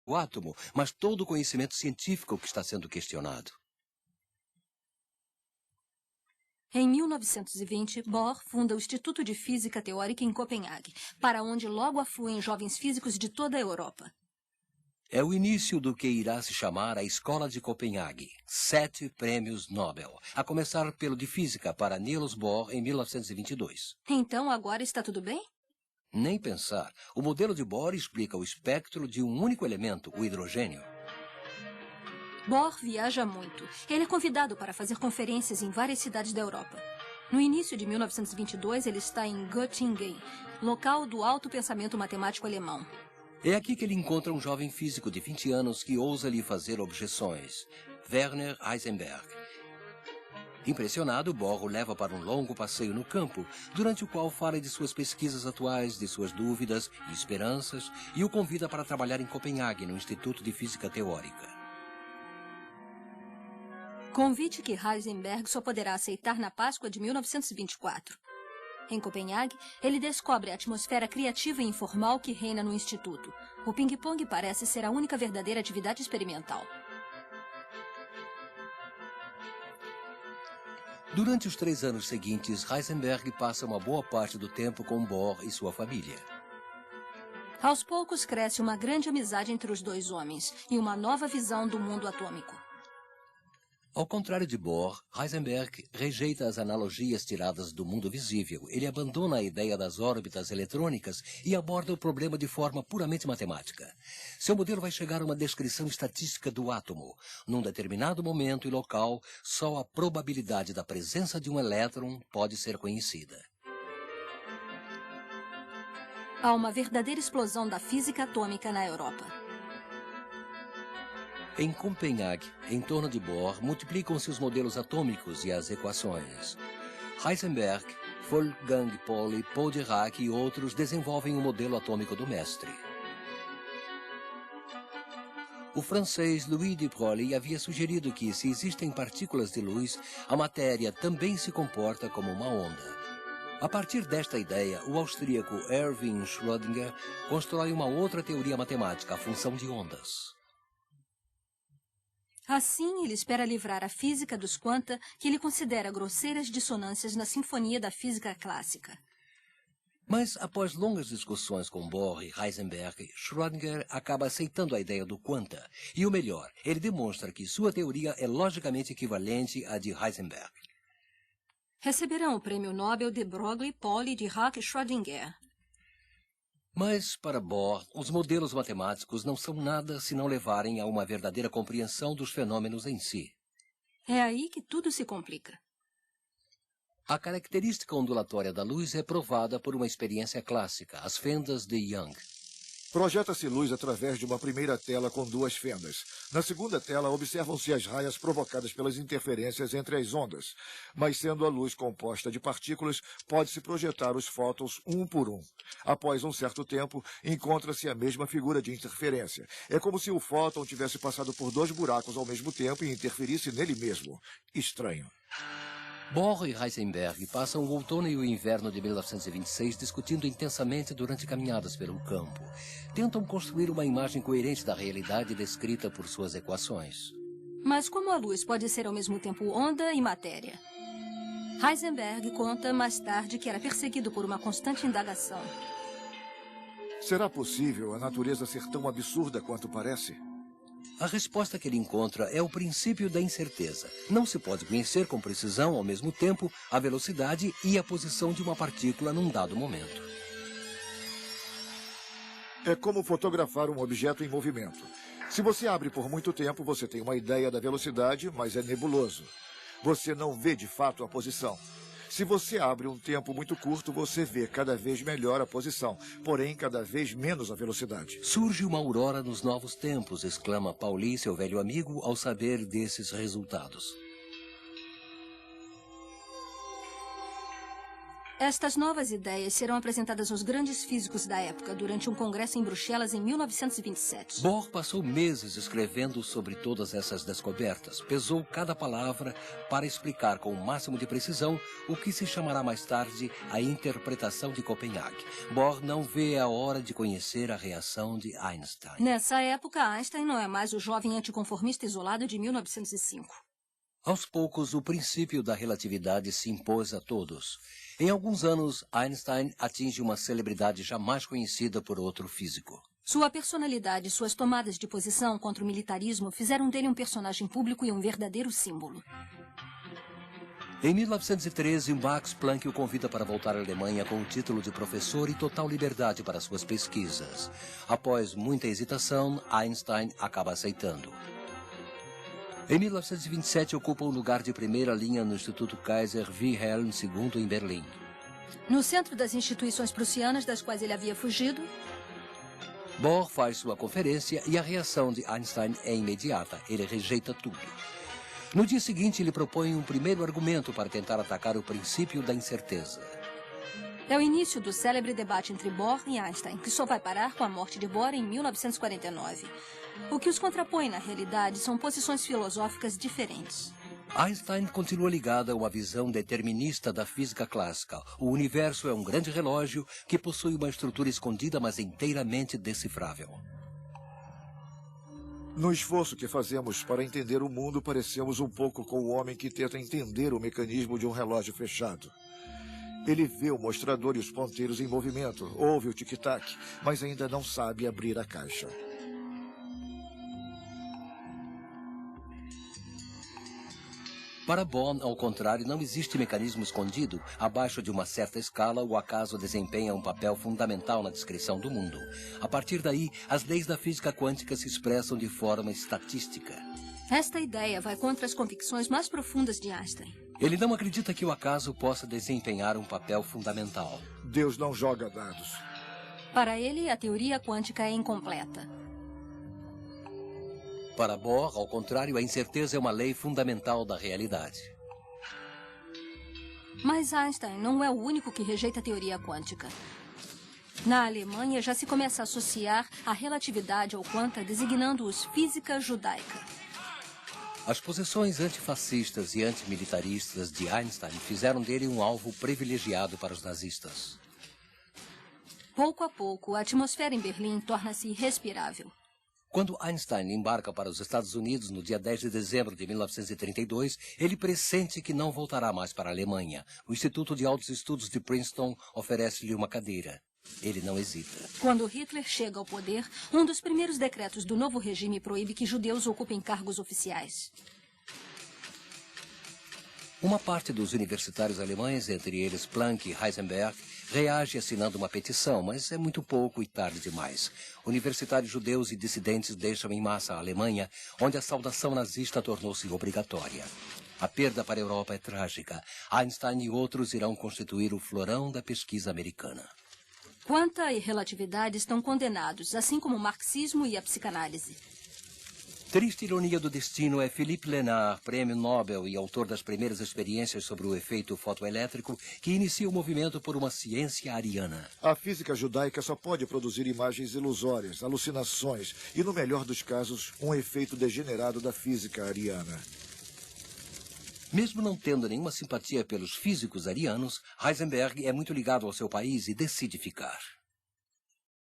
o átomo, mas todo o conhecimento científico que está sendo questionado. Em 1920, Bohr funda o Instituto de Física Teórica em Copenhague, para onde logo afluem jovens físicos de toda a Europa. É o início do que irá se chamar a Escola de Copenhague. 7 prêmios Nobel, a começar pelo de Física para Niels Bohr em 1922. Então, agora está tudo bem? Nem pensar. O modelo de Bohr explica o espectro de um único elemento, o hidrogênio. Bohr viaja muito. Ele é convidado para fazer conferências em várias cidades da Europa. No início de 1922, ele está em Göttingen, local do alto pensamento matemático alemão. É aqui que ele encontra um jovem físico de 20 anos que ousa lhe fazer objeções, Werner Heisenberg. Impressionado, Bohr o leva para um longo passeio no campo, durante o qual fala de suas pesquisas atuais, de suas dúvidas e esperanças, e o convida para trabalhar em Copenhague, no Instituto de Física Teórica. Convite que Heisenberg só poderá aceitar na Páscoa de 1924. Em Copenhague, ele descobre a atmosfera criativa e informal que reina no Instituto. O ping-pong parece ser a única verdadeira atividade experimental. Durante os 3 anos seguintes, Heisenberg passa uma boa parte do tempo com Bohr e sua família. Aos poucos cresce uma grande amizade entre os dois homens e uma nova visão do mundo atômico. Ao contrário de Bohr, Heisenberg rejeita as analogias tiradas do mundo visível. Ele abandona a ideia das órbitas eletrônicas e aborda o problema de forma puramente matemática. Seu modelo vai chegar a uma descrição estatística do átomo. Num determinado momento e local, só a probabilidade da presença de um elétron pode ser conhecida. Há uma verdadeira explosão da física atômica na Europa. Em Copenhague, em torno de Bohr, multiplicam-se os modelos atômicos e as equações. Heisenberg, Wolfgang Pauli, Paul Dirac e outros desenvolvem o modelo atômico do mestre. O francês Louis de Broglie havia sugerido que, se existem partículas de luz, a matéria também se comporta como uma onda. A partir desta ideia, o austríaco Erwin Schrödinger constrói uma outra teoria matemática, a função de ondas. Assim, ele espera livrar a física dos quanta, que ele considera grosseiras dissonâncias na sinfonia da física clássica. Mas, após longas discussões com Bohr e Heisenberg, Schrödinger acaba aceitando a ideia do quanta. E o melhor, ele demonstra que sua teoria é logicamente equivalente à de Heisenberg. Receberão o prêmio Nobel de Broglie, Pauli, Dirac e Schrödinger. Mas, para Bohr, os modelos matemáticos não são nada se não levarem a uma verdadeira compreensão dos fenômenos em si. É aí que tudo se complica. A característica ondulatória da luz é provada por uma experiência clássica, as fendas de Young. Projeta-se luz através de uma primeira tela com 2 fendas. Na segunda tela, observam-se as raias provocadas pelas interferências entre as ondas. Mas, sendo a luz composta de partículas, pode-se projetar os fótons um por um. Após um certo tempo, encontra-se a mesma figura de interferência. É como se o fóton tivesse passado por 2 buracos ao mesmo tempo e interferisse nele mesmo. Estranho. Bohr e Heisenberg passam o outono e o inverno de 1926 discutindo intensamente durante caminhadas pelo campo. Tentam construir uma imagem coerente da realidade descrita por suas equações. Mas como a luz pode ser ao mesmo tempo onda e matéria? Heisenberg conta mais tarde que era perseguido por uma constante indagação. Será possível a natureza ser tão absurda quanto parece? A resposta que ele encontra é o princípio da incerteza. Não se pode conhecer com precisão, ao mesmo tempo, a velocidade e a posição de uma partícula num dado momento. É como fotografar um objeto em movimento. Se você abre por muito tempo, você tem uma ideia da velocidade, mas é nebuloso. Você não vê de fato a posição. Se você abre um tempo muito curto, você vê cada vez melhor a posição, porém cada vez menos a velocidade. Surge uma aurora nos novos tempos, exclama Pauli, seu velho amigo, ao saber desses resultados. Estas novas ideias serão apresentadas aos grandes físicos da época durante um congresso em Bruxelas em 1927. Bohr passou meses escrevendo sobre todas essas descobertas. Pesou cada palavra para explicar com o máximo de precisão o que se chamará mais tarde a interpretação de Copenhague. Bohr não vê a hora de conhecer a reação de Einstein. Nessa época, Einstein não é mais o jovem anticonformista isolado de 1905. Aos poucos, o princípio da relatividade se impôs a todos. Em alguns anos, Einstein atinge uma celebridade jamais conhecida por outro físico. Sua personalidade e suas tomadas de posição contra o militarismo fizeram dele um personagem público e um verdadeiro símbolo. Em 1913, Max Planck o convida para voltar à Alemanha com o título de professor e total liberdade para suas pesquisas. Após muita hesitação, Einstein acaba aceitando. Em 1927, ocupa um lugar de primeira linha no Instituto Kaiser Wilhelm II em Berlim. No centro das instituições prussianas das quais ele havia fugido, Bohr faz sua conferência e a reação de Einstein é imediata. Ele rejeita tudo. No dia seguinte, ele propõe um primeiro argumento para tentar atacar o princípio da incerteza. É o início do célebre debate entre Bohr e Einstein, que só vai parar com a morte de Bohr em 1949. O que os contrapõe, na realidade, são posições filosóficas diferentes. Einstein continua ligado a uma visão determinista da física clássica. O universo é um grande relógio que possui uma estrutura escondida, mas inteiramente decifrável. No esforço que fazemos para entender o mundo, parecemos um pouco com o homem que tenta entender o mecanismo de um relógio fechado. Ele vê o mostrador e os ponteiros em movimento, ouve o tic-tac, mas ainda não sabe abrir a caixa. Para Bohr, ao contrário, não existe mecanismo escondido. Abaixo de uma certa escala, o acaso desempenha um papel fundamental na descrição do mundo. A partir daí, as leis da física quântica se expressam de forma estatística. Esta ideia vai contra as convicções mais profundas de Einstein. Ele não acredita que o acaso possa desempenhar um papel fundamental. Deus não joga dados. Para ele, a teoria quântica é incompleta. Para Bohr, ao contrário, a incerteza é uma lei fundamental da realidade. Mas Einstein não é o único que rejeita a teoria quântica. Na Alemanha, já se começa a associar a relatividade ao quanta, designando-os física judaica. As posições antifascistas e antimilitaristas de Einstein fizeram dele um alvo privilegiado para os nazistas. Pouco a pouco, a atmosfera em Berlim torna-se irrespirável. Quando Einstein embarca para os Estados Unidos no dia 10 de dezembro de 1932, ele pressente que não voltará mais para a Alemanha. O Instituto de Altos Estudos de Princeton oferece-lhe uma cadeira. Ele não hesita. Quando Hitler chega ao poder, um dos primeiros decretos do novo regime proíbe que judeus ocupem cargos oficiais. Uma parte dos universitários alemães, entre eles Planck e Heisenberg, reage assinando uma petição, mas é muito pouco e tarde demais. Universitários judeus e dissidentes deixam em massa a Alemanha, onde a saudação nazista tornou-se obrigatória. A perda para a Europa é trágica. Einstein e outros irão constituir o florão da pesquisa americana. Quanta e relatividade estão condenados, assim como o marxismo e a psicanálise. Triste ironia do destino é Philippe Lenard, prêmio Nobel e autor das primeiras experiências sobre o efeito fotoelétrico, que inicia o movimento por uma ciência ariana. A física judaica só pode produzir imagens ilusórias, alucinações e, no melhor dos casos, um efeito degenerado da física ariana. Mesmo não tendo nenhuma simpatia pelos físicos arianos, Heisenberg é muito ligado ao seu país e decide ficar.